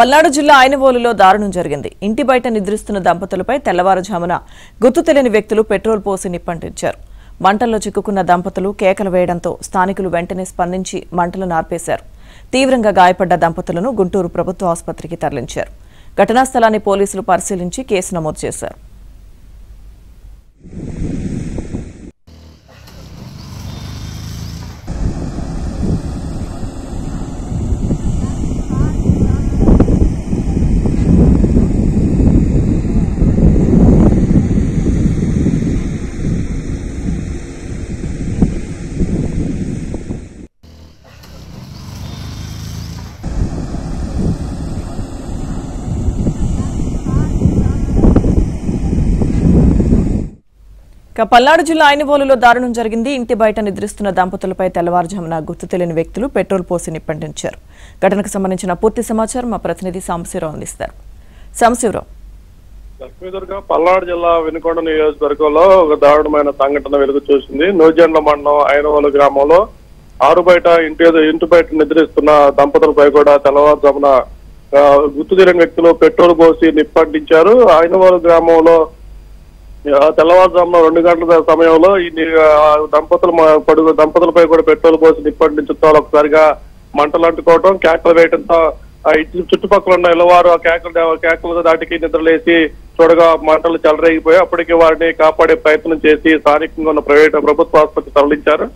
పల్నాడు జిల్లా ఐనవోలులో దారుణం జరిగింది. ఇంటి బయట నిద్రిస్తున్న దంపతులపై తెల్లవారుజామున గుర్తు తెలియని వ్యక్తులు పెట్రోల్ పోసి నిప్పంటించారు. మంటల్లో చిక్కుకున్న దంపతులు కేకలు వేయడంతో స్థానికులు వెంటనే స్పందించి మంటలను ఆర్పేశారు. తీవ్రంగా గాయపడ్డ దంపతులను గుంటూరు ప్రభుత్వ ఆసుపత్రికి తరలించారు. ఘటనా స్థలాన్ని పోలీసులు పరిశీలించి కేసు నమోదు చేశారు. పల్నాడు జిల్లా ఐనవోలులో దారుణం జరిగింది. ఇంటి బయట నిద్రిస్తున్న దంపతులపై తెల్లవారుజామున గుర్తు తెలియని వ్యక్తులు పెట్రోల్ పోసి నిప్పంటించారు. ఘటనకు సంబంధించిన పూర్తి సమాచారం మా ప్రతినిధి సాంబశివరావు అందిస్తారు. సాంబశివరావు, లక్ష్మీదుర్గ పల్నాడు జిల్లా వినుకొండ నియోజకవర్గంలో ఒక దారుణమైన సంఘటన వెలుగు చూసింది. నూజెండ్ల మండలం ఐనవోలు గ్రామంలో ఆరు బయట ఇంటి బయట నిద్రిస్తున్న దంపతులపై కూడా తెల్లవారుజామున గుర్తు తెలియని వ్యక్తులు పెట్రోల్ పోసి నిప్పంటించారు. ఐనవోలు గ్రామంలో తెల్లవారుజామున 2 గంటల సమయంలో ఈ దంపతులపై కూడా పెట్రోల్ పోసి నిప్పంటించడంతో ఒకసారిగా మంటలు అంటుకోవడం, కేకలు వేయడంతో చుట్టుపక్కల ఉన్న ఇళ్ళవారు ఆ కేకల దాటికి నిద్రలేసి చూడగా మంటలు చెలరేగిపోయి అప్పటికే వారిని కాపాడే ప్రయత్నం చేసి స్థానికంగా ఉన్న ప్రభుత్వ ఆసుపత్రికి తరలించారు.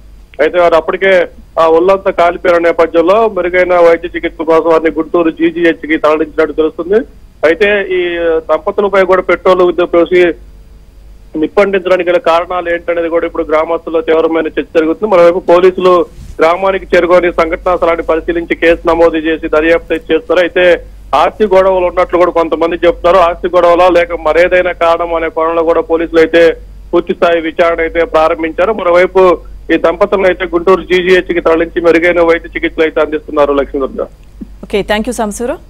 అయితే వారు అప్పటికే ఆ ఒళ్ళంతా కాలిపోయిన నేపథ్యంలో మెరుగైన వైద్య చికిత్స కోసం వారిని గుంటూరు జీజీహెచ్కి తరలించినట్టు తెలుస్తుంది. అయితే ఈ దంపతులపై కూడా పెట్రోల్ పోసి నిప్పంటించడానికి గల కారణాలు ఏంటనేది కూడా ఇప్పుడు గ్రామస్తుల్లో తీవ్రమైన చర్చ జరుగుతుంది. మరోవైపు పోలీసులు గ్రామానికి చేరుకొని సంఘటనా స్థలాన్ని పరిశీలించి కేసు నమోదు చేసి దర్యాప్తు చేస్తారు. అయితే ఆస్తి గొడవలు ఉన్నట్లు కూడా కొంతమంది చెప్తున్నారు. ఆస్తి గొడవలో లేక మరేదైనా కారణం అనే కోణంలో కూడా పోలీసులు అయితే పూర్తి స్థాయి విచారణ అయితే ప్రారంభించారు. మరోవైపు ఈ దంపతులను అయితే గుంటూరు జీజీహెచ్కి తరలించి మెరుగైన వైద్య చికిత్సలు అయితే అందిస్తున్నారు. Lakshmi Durga. Okay, thank you Sambasivarao.